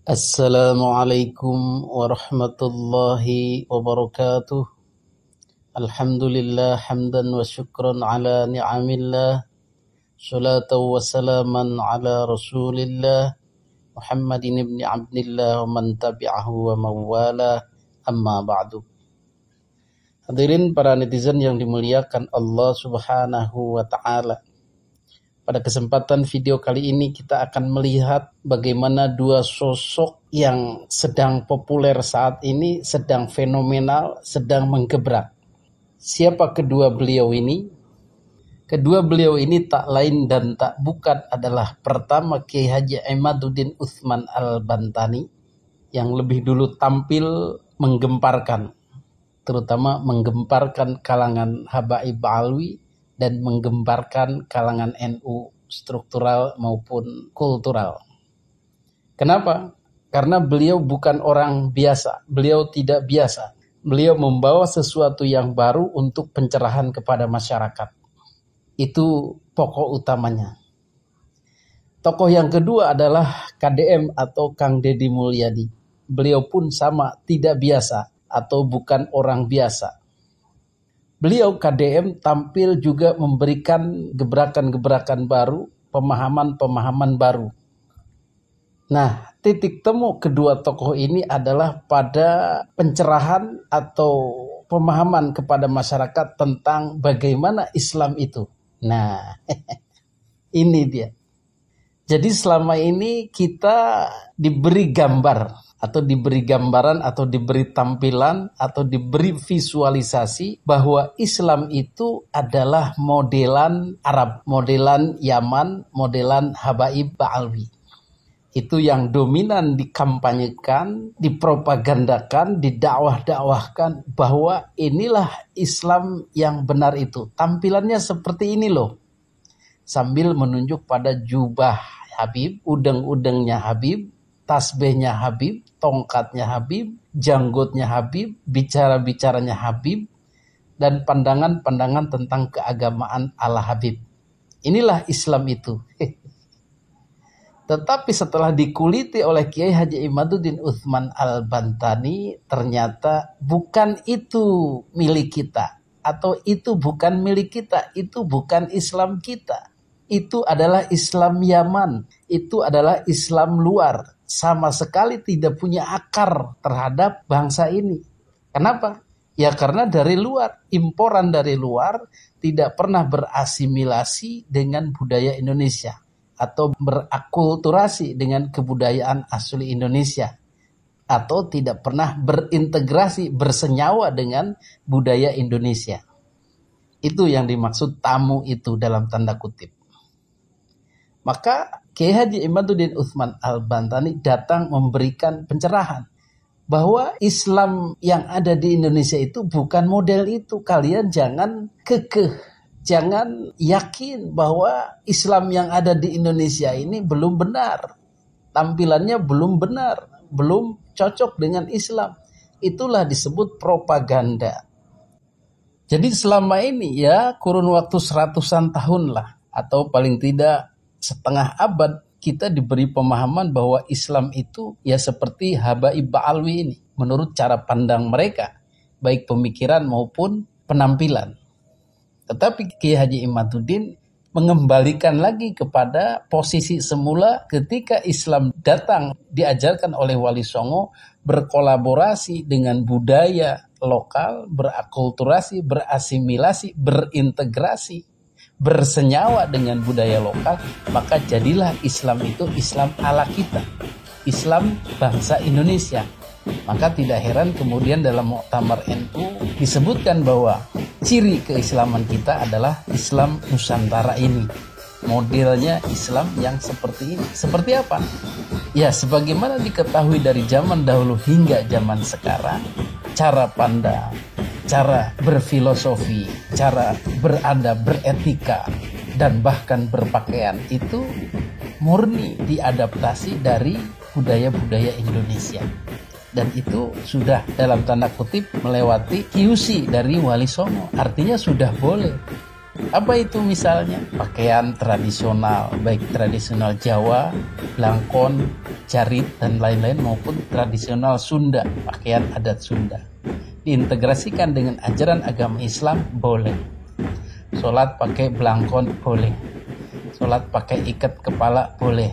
Assalamualaikum warahmatullahi wabarakatuh. Alhamdulillah hamdan wa syukran ala ni'amillah. Salatu wa salaman ala rasulillah Muhammadin ibn Abdillah wa man tabi'ahu wa mawala, amma ba'du. Hadirin para netizen yang dimuliakan Allah subhanahu wa ta'ala. Pada kesempatan video kali ini kita akan melihat bagaimana dua sosok yang sedang populer saat ini, sedang fenomenal, sedang menggebrak. Siapa kedua beliau ini? Kedua beliau ini tak lain dan tak bukan adalah pertama Kiai Haji Imaduddin Utsman Al-Bantani yang lebih dulu tampil menggemparkan, terutama menggemparkan kalangan Habaib Alwi dan menggemparkan kalangan NU struktural maupun kultural. Kenapa? Karena beliau bukan orang biasa, beliau tidak biasa. Beliau membawa sesuatu yang baru untuk pencerahan kepada masyarakat. Itu pokok utamanya. Tokoh yang kedua adalah KDM atau Kang Deddy Mulyadi. Beliau pun sama, tidak biasa atau bukan orang biasa. Beliau KDM tampil juga memberikan gebrakan-gebrakan baru, pemahaman-pemahaman baru. Nah, titik temu kedua tokoh ini adalah pada pencerahan atau pemahaman kepada masyarakat tentang bagaimana Islam itu. Nah, ini dia. Jadi selama ini kita diberi gambar atau diberi gambaran atau diberi tampilan atau diberi visualisasi bahwa Islam itu adalah modelan Arab, modelan Yaman, modelan Habaib Ba'alwi. Itu yang dominan dikampanyekan, dipropagandakan, didakwah-dakwahkan bahwa inilah Islam yang benar itu. Tampilannya seperti ini loh. Sambil menunjuk pada jubah Habib, udeng-udengnya Habib, tasbihnya Habib, tongkatnya Habib, janggutnya Habib, bicara-bicaranya Habib, dan pandangan-pandangan tentang keagamaan ala Habib. Inilah Islam itu. Tetapi setelah dikuliti oleh Kiai Haji Imaduddin Utsman Al-Bantani, ternyata bukan itu milik kita. Atau itu bukan milik kita, itu bukan Islam kita. Itu adalah Islam Yaman, itu adalah Islam luar. Sama sekali tidak punya akar terhadap bangsa ini. Kenapa? Ya karena dari luar, imporan dari luar tidak pernah berasimilasi dengan budaya Indonesia atau berakulturasi dengan kebudayaan asli Indonesia atau tidak pernah berintegrasi, bersenyawa dengan budaya Indonesia. Itu yang dimaksud tamu itu dalam tanda kutip. Maka Kiai Haji Imaduddin Utsman Al-Bantani datang memberikan pencerahan bahwa Islam yang ada di Indonesia itu bukan model itu. Kalian jangan kekeh, jangan yakin bahwa Islam yang ada di Indonesia ini belum benar. Tampilannya belum benar, belum cocok dengan Islam. Itulah disebut propaganda. Jadi selama ini ya kurun waktu 100-an tahun lah, atau paling tidak setengah abad, kita diberi pemahaman bahwa Islam itu ya seperti Habaib Ba'alwi ini menurut cara pandang mereka, baik pemikiran maupun penampilan. Tetapi Kiai Haji Imaduddin mengembalikan lagi kepada posisi semula ketika Islam datang diajarkan oleh Wali Songo, berkolaborasi dengan budaya lokal, berakulturasi, berasimilasi, berintegrasi, bersenyawa dengan budaya lokal, maka jadilah Islam itu Islam ala kita, Islam bangsa Indonesia. Maka tidak heran kemudian dalam Muktamar NU disebutkan bahwa ciri keislaman kita adalah Islam Nusantara ini. Modelnya Islam yang seperti ini. Seperti apa? Ya sebagaimana diketahui dari zaman dahulu hingga zaman sekarang, cara pandang, cara berfilosofi, cara beradab, beretika, dan bahkan berpakaian itu murni diadaptasi dari budaya-budaya Indonesia. Dan itu sudah dalam tanda kutip melewati QC dari Wali Songo. Artinya sudah boleh. Apa itu misalnya? Pakaian tradisional, baik tradisional Jawa, Blangkon, Jarit, dan lain-lain, maupun tradisional Sunda, pakaian adat Sunda. Diintegrasikan dengan ajaran agama Islam, boleh. Sholat pakai Blangkon, boleh. Sholat pakai ikat kepala, boleh.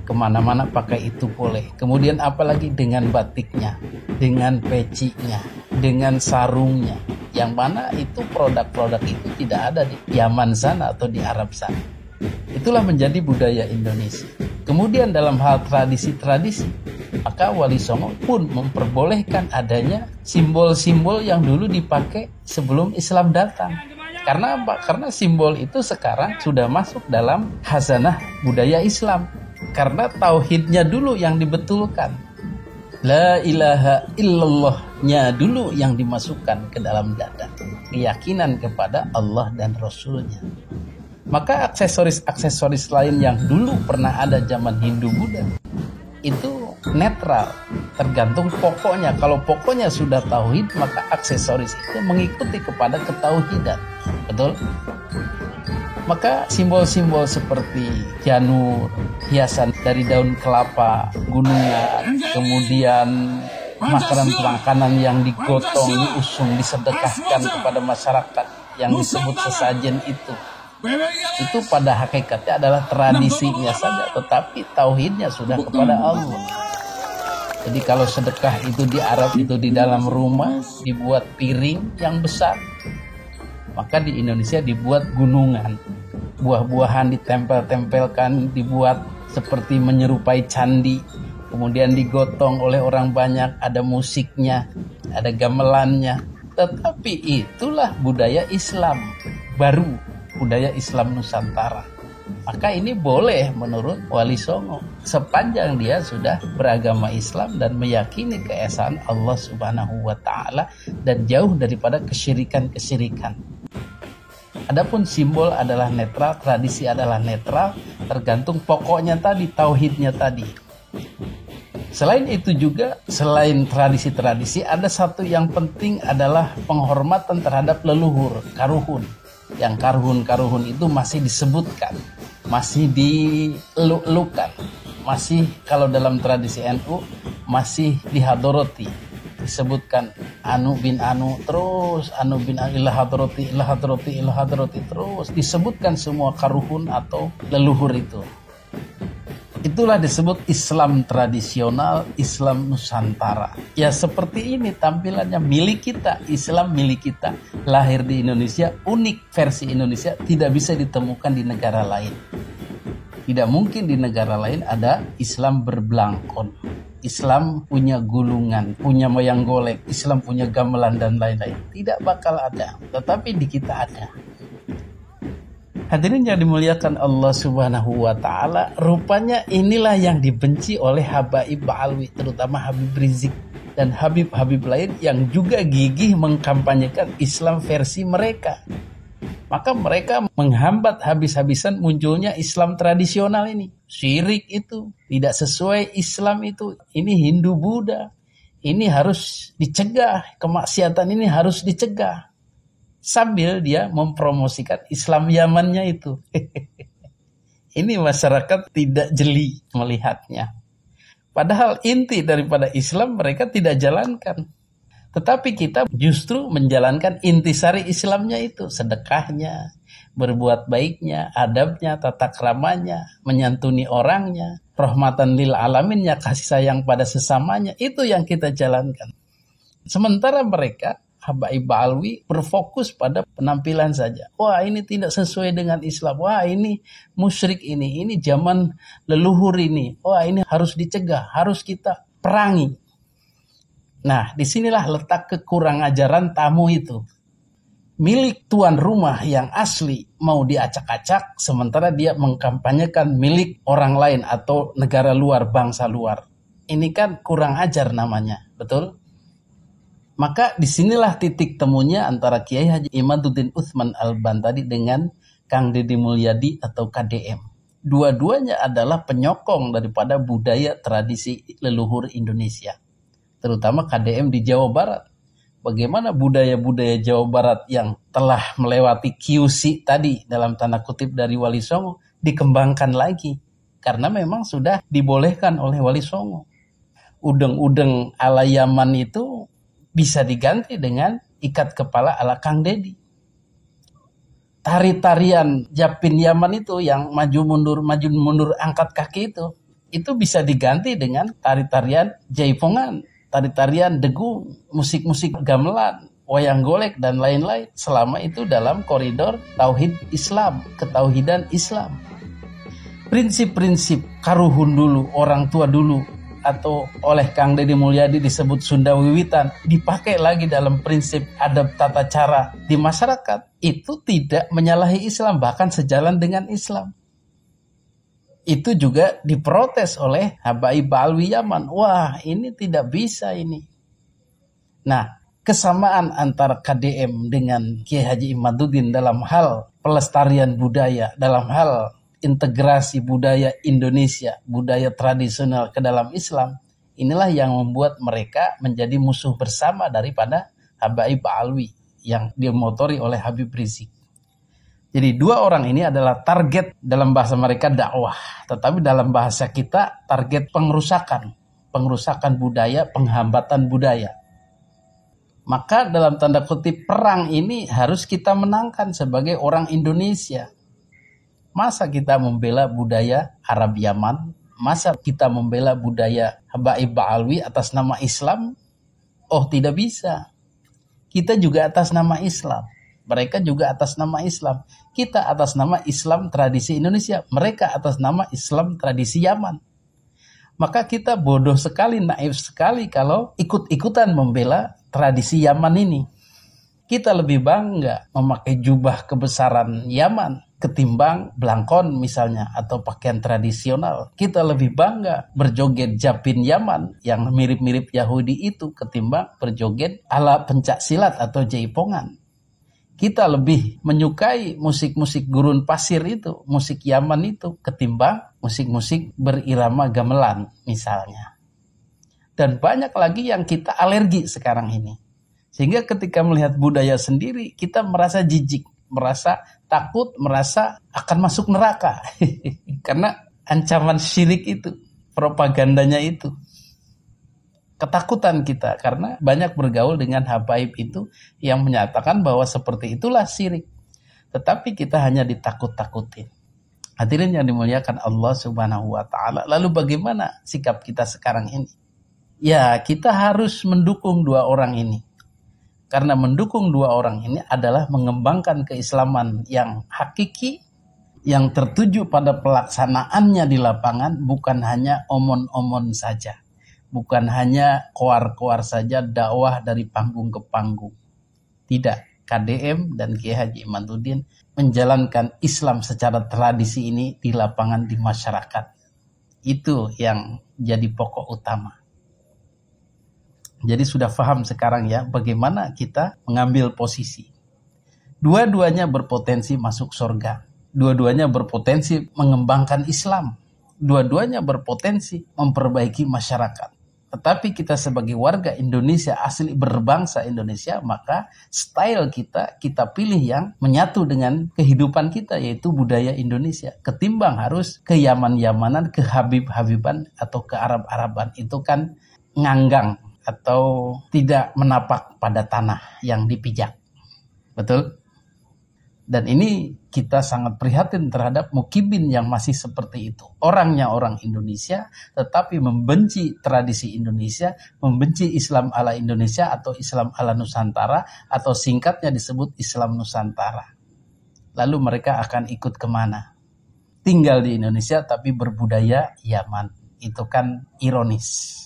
Kemana-mana pakai itu boleh. Kemudian apalagi dengan batiknya, dengan pecinya, dengan sarungnya, yang mana itu produk-produk itu tidak ada di Yaman sana atau di Arab sana. Itulah menjadi budaya Indonesia. Kemudian dalam hal tradisi-tradisi, maka Wali Songo pun memperbolehkan adanya simbol-simbol yang dulu dipakai sebelum Islam datang. Karena apa? Karena simbol itu sekarang sudah masuk dalam khazanah budaya Islam. Karena tauhidnya dulu yang dibetulkan. La ilaha illallahnya dulu yang dimasukkan ke dalam dada. Keyakinan kepada Allah dan Rasulnya. Maka aksesoris-aksesoris lain yang dulu pernah ada zaman Hindu-Buddha itu netral, tergantung pokoknya. Kalau pokoknya sudah tauhid, maka aksesoris itu mengikuti kepada ketauhidan. Betul? Maka simbol-simbol seperti janur, hiasan dari daun kelapa, gunungan, kemudian makanan-makanan yang digotong, diusung, disedekahkan kepada masyarakat yang disebut sesajen itu pada hakikatnya adalah tradisinya saja, tetapi tauhidnya sudah kepada Allah. Jadi kalau sedekah itu di Arab itu di dalam rumah dibuat piring yang besar, maka di Indonesia dibuat gunungan, buah-buahan ditempel-tempelkan, dibuat seperti menyerupai candi, kemudian digotong oleh orang banyak, ada musiknya, ada gamelannya. Tetapi itulah budaya Islam baru, budaya Islam Nusantara. Maka ini boleh menurut Wali Songo sepanjang dia sudah beragama Islam dan meyakini keesaan Allah Subhanahu wa taala dan jauh daripada kesyirikan-kesyirikan. Adapun simbol adalah netral, tradisi adalah netral, tergantung pokoknya tadi, tauhidnya tadi. Selain itu juga, selain tradisi-tradisi, ada satu yang penting adalah penghormatan terhadap leluhur, karuhun. Yang karuhun-karuhun itu masih disebutkan, masih dieluk-elukan, masih kalau dalam tradisi NU masih dihadoroti, disebutkan anu bin anu, terus anu bin anu, ilahadroti, terus disebutkan semua karuhun atau leluhur itu. Itulah disebut Islam tradisional, Islam Nusantara. Ya seperti ini tampilannya, milik kita, Islam milik kita. Lahir di Indonesia, unik versi Indonesia, tidak bisa ditemukan di negara lain. Tidak mungkin di negara lain ada Islam berbelangkon. Islam punya gulungan, punya wayang golek, Islam punya gamelan dan lain-lain. Tidak bakal ada, tetapi di kita ada. Hadirin yang dimuliakan Allah Subhanahu wa taala, rupanya inilah yang dibenci oleh Habaib Ba'alwi, terutama Habib Rizik dan Habib-Habib lain yang juga gigih mengkampanyekan Islam versi mereka. Maka mereka menghambat habis-habisan munculnya Islam tradisional ini. Syirik itu tidak sesuai Islam itu. Ini Hindu-Buddha. Ini harus dicegah, kemaksiatan ini harus dicegah. Sambil dia mempromosikan Islam Yamannya itu. Ini masyarakat tidak jeli melihatnya. Padahal inti daripada Islam mereka tidak jalankan. Tetapi kita justru menjalankan intisari Islamnya itu. Sedekahnya, berbuat baiknya, adabnya, tata keramanya, menyantuni orangnya, rahmatan lil alaminnya, kasih sayang pada sesamanya. Itu yang kita jalankan. Sementara mereka Habaib Ba'alwi berfokus pada penampilan saja. Wah ini tidak sesuai dengan Islam. Wah ini musyrik ini zaman leluhur ini. Wah ini harus dicegah, harus kita perangi. Nah disinilah letak kekurang ajaran tamu itu. Milik tuan rumah yang asli mau diacak-acak, sementara dia mengkampanyekan milik orang lain atau negara luar, bangsa luar. Ini kan kurang ajar namanya, betul? Maka disinilah titik temunya antara Kiai Haji Imaduddin Utsman Al-Bantari dengan Kang Deddy Mulyadi atau KDM. Dua-duanya adalah penyokong daripada budaya tradisi leluhur Indonesia. Terutama KDM di Jawa Barat. bagaimana budaya-budaya Jawa Barat yang telah melewati QC tadi dalam tanda kutip dari Wali Songo dikembangkan lagi. Karena memang sudah dibolehkan oleh Wali Songo. Udeng-udeng ala Yaman itu bisa diganti dengan ikat kepala ala Kang Dedi. Tari-tarian Japin Yaman itu yang maju mundur angkat kaki itu bisa diganti dengan tari-tarian Jaipongan, tari-tarian Degung, musik-musik gamelan, wayang golek dan lain-lain, selama itu dalam koridor tauhid Islam, ketauhidan Islam. Prinsip-prinsip karuhun dulu, orang tua dulu, atau oleh Kang Deddy Mulyadi disebut Sunda Wiwitan, dipakai lagi dalam prinsip adab tata cara di masyarakat, itu tidak menyalahi Islam, bahkan sejalan dengan Islam. Itu juga diprotes oleh Habaib Alwi Yaman. Wah, ini tidak bisa ini. Nah, kesamaan antara KDM dengan Kiai Haji Imaduddin dalam hal pelestarian budaya, dalam hal integrasi budaya Indonesia, budaya tradisional ke dalam Islam, inilah yang membuat mereka menjadi musuh bersama daripada Habaib Alwi yang dimotori oleh Habib Rizik. Jadi dua orang ini adalah target dalam bahasa mereka dakwah, tetapi dalam bahasa kita target pengrusakan budaya, penghambatan budaya. Maka dalam tanda kutip perang ini harus kita menangkan sebagai orang Indonesia. Masa kita membela budaya Arab Yaman? Masa kita membela budaya Habaib Alwi atas nama Islam? Oh, tidak bisa. Kita juga atas nama Islam. Mereka juga atas nama Islam. Kita atas nama Islam tradisi Indonesia. Mereka atas nama Islam tradisi Yaman. Maka kita bodoh sekali, naif sekali kalau ikut-ikutan membela tradisi Yaman ini. Kita lebih bangga memakai jubah kebesaran Yaman ketimbang blangkon misalnya atau pakaian tradisional. Kita lebih bangga berjoget Japin Yaman yang mirip-mirip Yahudi itu ketimbang berjoget ala pencak silat atau Jaipongan. Kita lebih menyukai musik-musik gurun pasir itu, musik Yaman itu, ketimbang musik-musik berirama gamelan misalnya. Dan banyak lagi yang kita alergi sekarang ini. Sehingga ketika melihat budaya sendiri, kita merasa jijik, merasa takut, merasa akan masuk neraka. Karena ancaman syirik itu, propagandanya itu. Ketakutan kita karena banyak bergaul dengan habaib itu yang menyatakan bahwa seperti itulah syirik. Tetapi kita hanya ditakut-takutin. Hadirin yang dimuliakan Allah Subhanahu wa taala. Lalu bagaimana sikap kita sekarang ini? Ya, kita harus mendukung dua orang ini. Karena mendukung dua orang ini adalah mengembangkan keislaman yang hakiki, yang tertuju pada pelaksanaannya di lapangan, bukan hanya omon-omon saja. Bukan hanya koar-koar saja dakwah dari panggung ke panggung. Tidak, KDM dan Kiai Haji Imaduddin menjalankan Islam secara tradisi ini di lapangan di masyarakat. Itu yang jadi pokok utama. Jadi sudah paham sekarang ya bagaimana kita mengambil posisi. Dua-duanya berpotensi masuk surga. Dua-duanya berpotensi mengembangkan Islam. Dua-duanya berpotensi memperbaiki masyarakat. Tetapi kita sebagai warga Indonesia asli berbangsa Indonesia, maka style kita pilih yang menyatu dengan kehidupan kita, yaitu budaya Indonesia. Ketimbang harus ke Yaman-Yamanan, ke Habib-Habiban atau ke Arab-Araban. Itu kan nganggang atau tidak menapak pada tanah yang dipijak. Betul? Dan ini kita sangat prihatin terhadap mukibin yang masih seperti itu. Orangnya orang Indonesia, tetapi membenci tradisi Indonesia, membenci Islam ala Indonesia atau Islam ala Nusantara, atau singkatnya disebut Islam Nusantara. Lalu mereka akan ikut kemana? Tinggal di Indonesia tapi berbudaya Yaman. Itu kan ironis.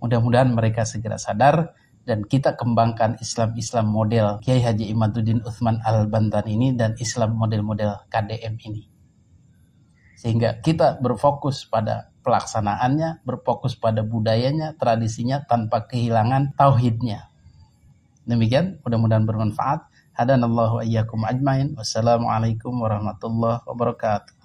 Mudah-mudahan mereka segera sadar dan kita kembangkan Islam-Islam model Kiai Haji Imaduddin Utsman Al-Bantan ini dan Islam model-model KDM ini. Sehingga kita berfokus pada pelaksanaannya, berfokus pada budayanya, tradisinya tanpa kehilangan tauhidnya. Demikian, mudah-mudahan bermanfaat. Hadanallahu iyyakum ajmain. Wassalamualaikum warahmatullahi wabarakatuh.